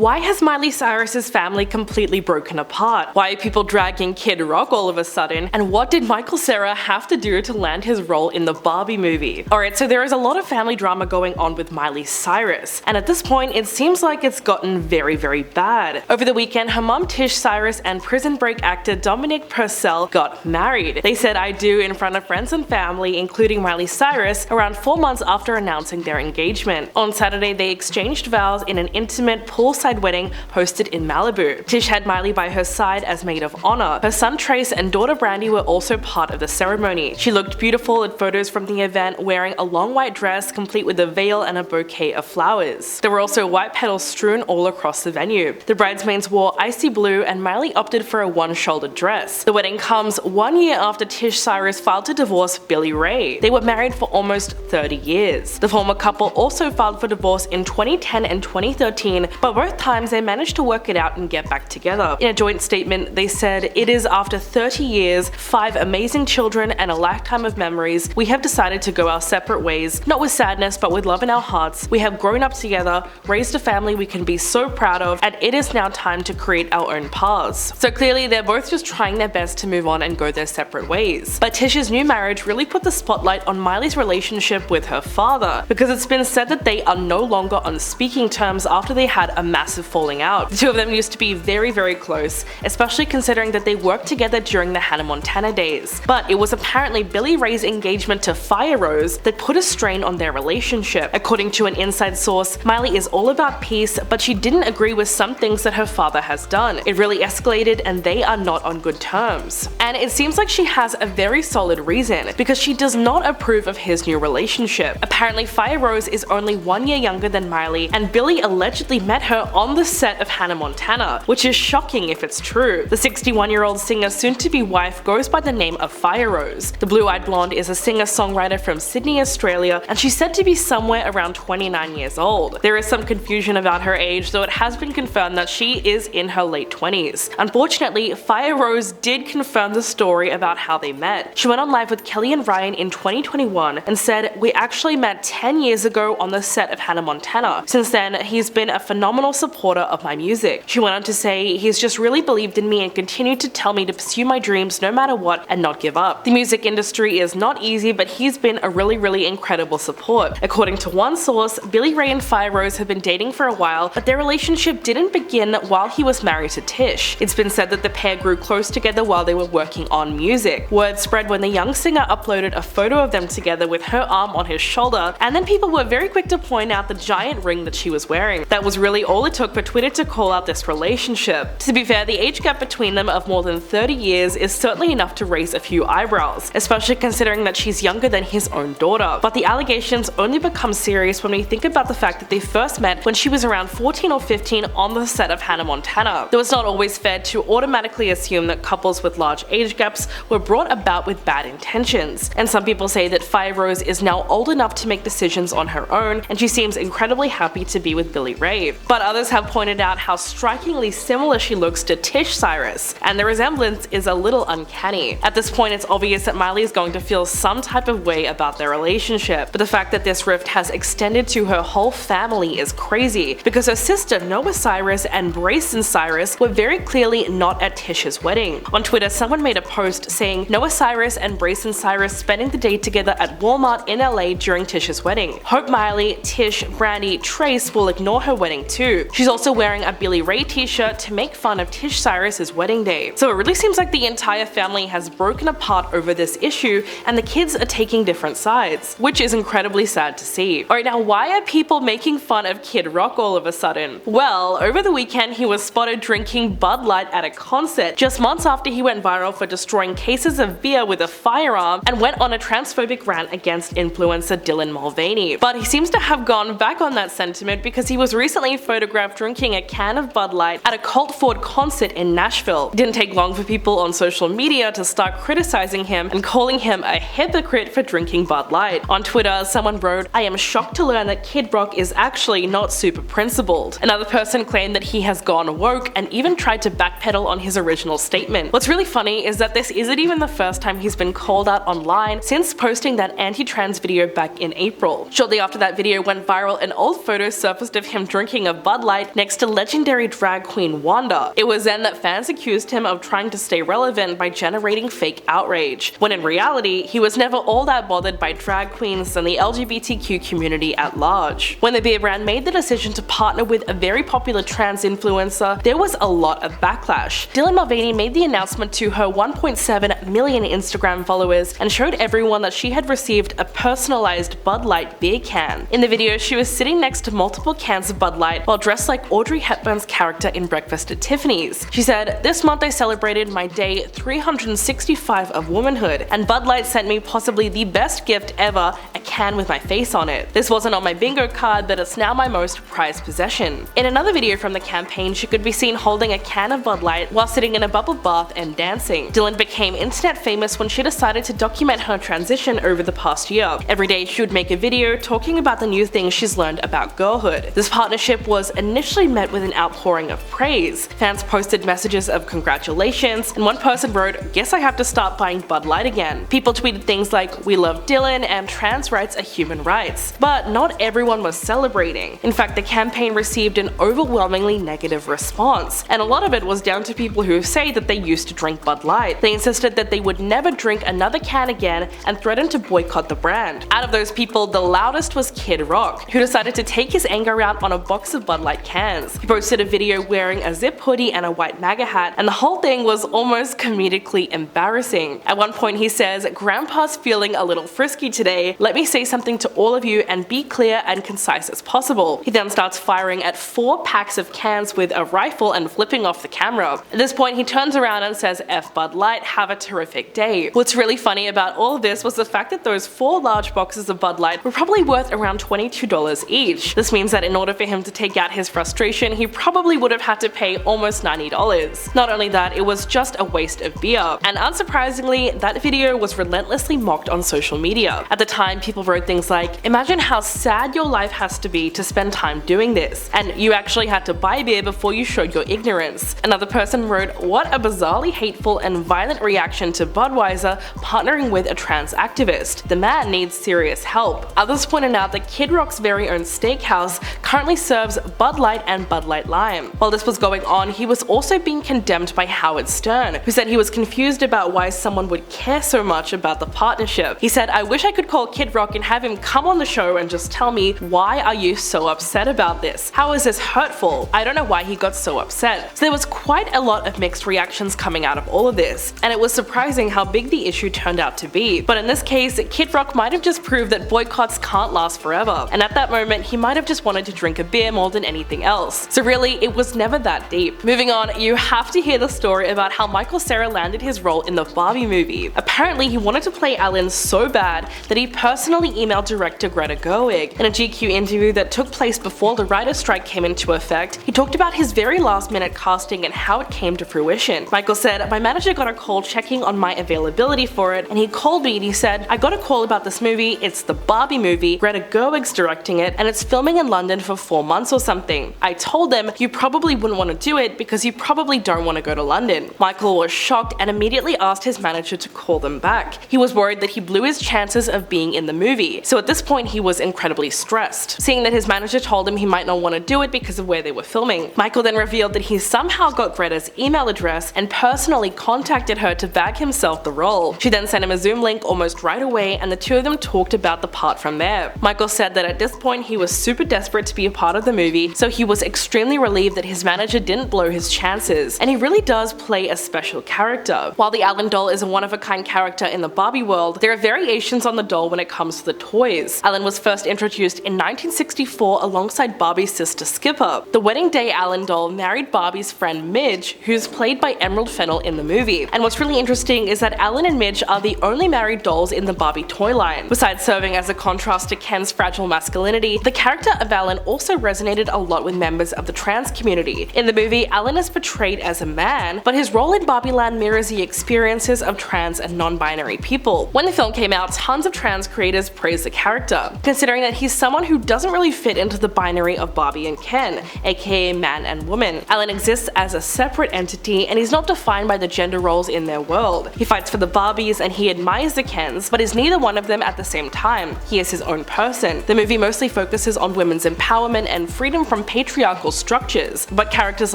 Why has Miley Cyrus's family completely broken apart? Why are people dragging Kid Rock all of a sudden? And what did Michael Cera have to do to land his role in the Barbie movie? Alright, so there is a lot of family drama going on with Miley Cyrus, and at this point it seems like it's gotten very bad. Over the weekend, her mom Tish Cyrus and Prison Break actor Dominic Purcell got married. They said "I do" in front of friends and family, including Miley Cyrus, around 4 months after announcing their engagement. On Saturday, they exchanged vows in an intimate poolside wedding hosted in Malibu. Tish had Miley by her side as maid of honor. Her son Trace and daughter Brandy were also part of the ceremony. She looked beautiful in photos from the event, wearing a long white dress complete with a veil and a bouquet of flowers. There were also white petals strewn all across the venue. The bridesmaids wore icy blue and Miley opted for a one-shouldered dress. The wedding comes 1 year after Tish Cyrus filed to divorce Billy Ray. They were married for almost 30 years. The former couple also filed for divorce in 2010 and 2013, but both times they managed to work it out and get back together. In a joint statement, they said, "It is after 30 years, 5 amazing children, and a lifetime of memories, we have decided to go our separate ways, not with sadness but with love in our hearts. We have grown up together, raised a family we can be so proud of, and it is now time to create our own paths." So clearly they're both just trying their best to move on and go their separate ways. But Tish's new marriage really put the spotlight on Miley's relationship with her father, because it's been said that they are no longer on speaking terms after they had a massive falling out. The two of them used to be very close, especially considering that they worked together during the Hannah Montana days. But it was apparently Billy Ray's engagement to Fire Rose that put a strain on their relationship. According to an inside source, Miley is all about peace, but she didn't agree with some things that her father has done. It really escalated and they are not on good terms. And it seems like she has a very solid reason, because she does not approve of his new relationship. Apparently Fire Rose is only 1 year younger than Miley, and Billy allegedly met her on the set of Hannah Montana, which is shocking if it's true. The 61-year-old singer soon-to-be wife goes by the name of Fire Rose. The blue-eyed blonde is a singer-songwriter from Sydney, Australia, and she's said to be somewhere around 29 years old. There is some confusion about her age, though it has been confirmed that she is in her late 20s. Unfortunately, Fire Rose did confirm the story about how they met. She went on live with Kelly and Ryan in 2021 and said, "We actually met 10 years ago on the set of Hannah Montana. Since then, he's been a phenomenal supporter of my music." She went on to say, "He's just really believed in me and continued to tell me to pursue my dreams no matter what and not give up. The music industry is not easy, but he's been a really incredible support." According to one source, Billy Ray and Fire Rose have been dating for a while, but their relationship didn't begin while he was married to Tish. It's been said that the pair grew close together while they were working on music. Word spread when the young singer uploaded a photo of them together with her arm on his shoulder, and then people were very quick to point out the giant ring that she was wearing. That was really all it took for Twitter to call out this relationship. To be fair, the age gap between them of more than 30 years is certainly enough to raise a few eyebrows, especially considering that she's younger than his own daughter. But the allegations only become serious when we think about the fact that they first met when she was around 14 or 15 on the set of Hannah Montana. Though it's not always fair to automatically assume that couples with large age gaps were brought about with bad intentions. And some people say that Fire Rose is now old enough to make decisions on her own, and she seems incredibly happy to be with Billy Ray. But others have pointed out how strikingly similar she looks to Tish Cyrus, and the resemblance is a little uncanny. At this point, it's obvious that Miley is going to feel some type of way about their relationship, but the fact that this rift has extended to her whole family is crazy, because her sister Noah Cyrus and Brayson Cyrus were very clearly not at Tish's wedding. On Twitter, someone made a post saying Noah Cyrus and Brayson Cyrus spending the day together at Walmart in LA during Tish's wedding. Hope Miley, Tish, Brandy, Trace will ignore her wedding too. She's also wearing a Billy Ray t-shirt to make fun of Tish Cyrus's wedding day. So it really seems like the entire family has broken apart over this issue, and the kids are taking different sides, which is incredibly sad to see. Alright, now why are people making fun of Kid Rock all of a sudden? Well, over the weekend he was spotted drinking Bud Light at a concert, just months after he went viral for destroying cases of beer with a firearm and went on a transphobic rant against influencer Dylan Mulvaney. But he seems to have gone back on that sentiment because he was recently photographed drinking a can of Bud Light at a Colt Ford concert in Nashville. It didn't take long for people on social media to start criticizing him and calling him a hypocrite for drinking Bud Light. On Twitter, someone wrote, "I am shocked to learn that Kid Rock is actually not super principled." Another person claimed that he has gone woke and even tried to backpedal on his original statement. What's really funny is that this isn't even the first time he's been called out online since posting that anti-trans video back in April. Shortly after that video went viral, an old photo surfaced of him drinking a Bud Light next to legendary drag queen Wanda. It was then that fans accused him of trying to stay relevant by generating fake outrage, when in reality, he was never all that bothered by drag queens and the LGBTQ community at large. When the beer brand made the decision to partner with a very popular trans influencer, there was a lot of backlash. Dylan Mulvaney made the announcement to her 1.7 million Instagram followers and showed everyone that she had received a personalized Bud Light beer can. In the video, she was sitting next to multiple cans of Bud Light while dressed like Audrey Hepburn's character in Breakfast at Tiffany's. She said, "This month I celebrated my day 365 of womanhood, and Bud Light sent me possibly the best gift ever, a can with my face on it. This wasn't on my bingo card, but it's now my most prized possession." In another video from the campaign, she could be seen holding a can of Bud Light while sitting in a bubble bath and dancing. Dylan became internet famous when she decided to document her transition over the past year. Every day she would make a video talking about the new things she's learned about girlhood. This partnership was initially met with an outpouring of praise. Fans posted messages of congratulations, and one person wrote, "Guess I have to start buying Bud Light again." People tweeted things like, "We love Dylan" and "Trans rights are human rights." But not everyone was celebrating. In fact, the campaign received an overwhelmingly negative response, and a lot of it was down to people who say that they used to drink Bud Light. They insisted that they would never drink another can again and threatened to boycott the brand. Out of those people, the loudest was Kid Rock, who decided to take his anger out on a box of Bud Light cans. He posted a video wearing a zip hoodie and a white MAGA hat, and the whole thing was almost comedically embarrassing. At one point he says, "Grandpa's feeling a little frisky today. Let me say something to all of you and be clear and concise as possible." He then starts firing at 4 packs of cans with a rifle and flipping off the camera. At this point he turns around and says, "F Bud Light, have a terrific day." What's really funny about all of this was the fact that those 4 large boxes of Bud Light were probably worth around $22 each. This means that in order for him to take out his frustration, he probably would have had to pay almost $90. Not only that, it was just a waste of beer. And unsurprisingly, that video was relentlessly mocked on social media. At the time, people wrote things like, "Imagine how sad your life has to be to spend time doing this, and you actually had to buy beer before you showed your ignorance." Another person wrote, "What a bizarrely hateful and violent reaction to Budweiser partnering with a trans activist. The man needs serious help." Others pointed out that Kid Rock's very own steakhouse currently serves Bud Light and Bud Light Lime. While this was going on, he was also being condemned by Howard Stern, who said he was confused about why someone would care so much about the partnership. He said, "I wish I could call Kid Rock and have him come on the show and just tell me, why are you so upset about this? How is this hurtful? I don't know why he got so upset." So there was quite a lot of mixed reactions coming out of all of this, and it was surprising how big the issue turned out to be. But in this case, Kid Rock might have just proved that boycotts can't last forever, and at that moment he might have just wanted to drink a beer more than anything else. So really, it was never that deep. Moving on, you have to hear the story about how Michael Cera landed his role in the Barbie movie. Apparently, he wanted to play Allan so bad that he personally emailed director Greta Gerwig. In a GQ interview that took place before the writer's strike came into effect, he talked about his very last-minute casting and how it came to fruition. Michael said, "My manager got a call checking on my availability for it, and he called me and he said, 'I got a call about this movie, it's the Barbie movie, Greta Gerwig's directing it, and it's filming in London for 4 months or something.' I told them, 'You probably wouldn't want to do it because you probably don't want to go to London.'" Michael was shocked and immediately asked his manager to call them back. He was worried that he blew his chances of being in the movie, so at this point he was incredibly stressed. Seeing that his manager told him he might not want to do it because of where they were filming, Michael then revealed that he somehow got Greta's email address and personally contacted her to bag himself the role. She then sent him a Zoom link almost right away, and the two of them talked about the part from there. Michael said that at this point he was super desperate to be a part of the movie, so he was extremely relieved that his manager didn't blow his chances, and he really does play a special character. While the Allan doll is a one-of-a-kind character in the Barbie world, there are variations on the doll when it comes to the toys. Allan was first introduced in 1964 alongside Barbie's sister Skipper. The wedding day Allan doll married Barbie's friend Midge, who's played by Emerald Fennell in the movie. And what's really interesting is that Allan and Midge are the only married dolls in the Barbie toy line. Besides serving as a contrast to Ken's fragile masculinity, the character of Allan also resonated a lot with members of the trans community. In the movie, Allan is portrayed as a man, but his role in Barbieland mirrors the experiences of trans and non-binary people. When the film came out, tons of trans creators praised the character, considering that he's someone who doesn't really fit into the binary of Barbie and Ken, aka man and woman. Allan exists as a separate entity, and he's not defined by the gender roles in their world. He fights for the Barbies and he admires the Kens, but is neither one of them at the same time. He is his own person. The movie mostly focuses on women's empowerment and freedom from from patriarchal structures, but characters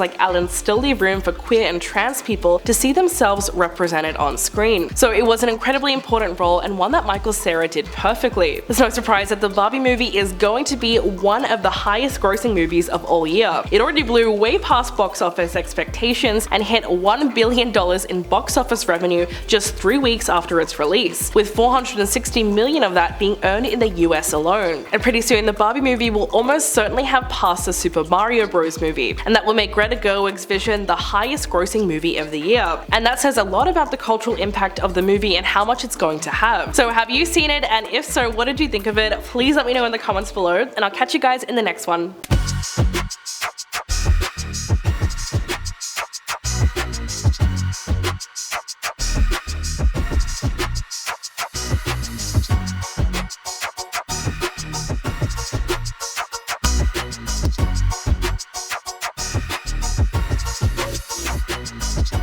like Allan still leave room for queer and trans people to see themselves represented on screen. So it was an incredibly important role and one that Michael Cera did perfectly. There's no surprise that the Barbie movie is going to be one of the highest grossing movies of all year. It already blew way past box office expectations and hit $1 billion in box office revenue just 3 weeks after its release, with $460 million of that being earned in the US alone. And pretty soon the Barbie movie will almost certainly have passed the Super Mario Bros. Movie, and that will make Greta Gerwig's Vision the highest grossing movie of the year. And that says a lot about the cultural impact of the movie and how much it's going to have. So have you seen it, and if so, what did you think of it? Please let me know in the comments below, and I'll catch you guys in the next one.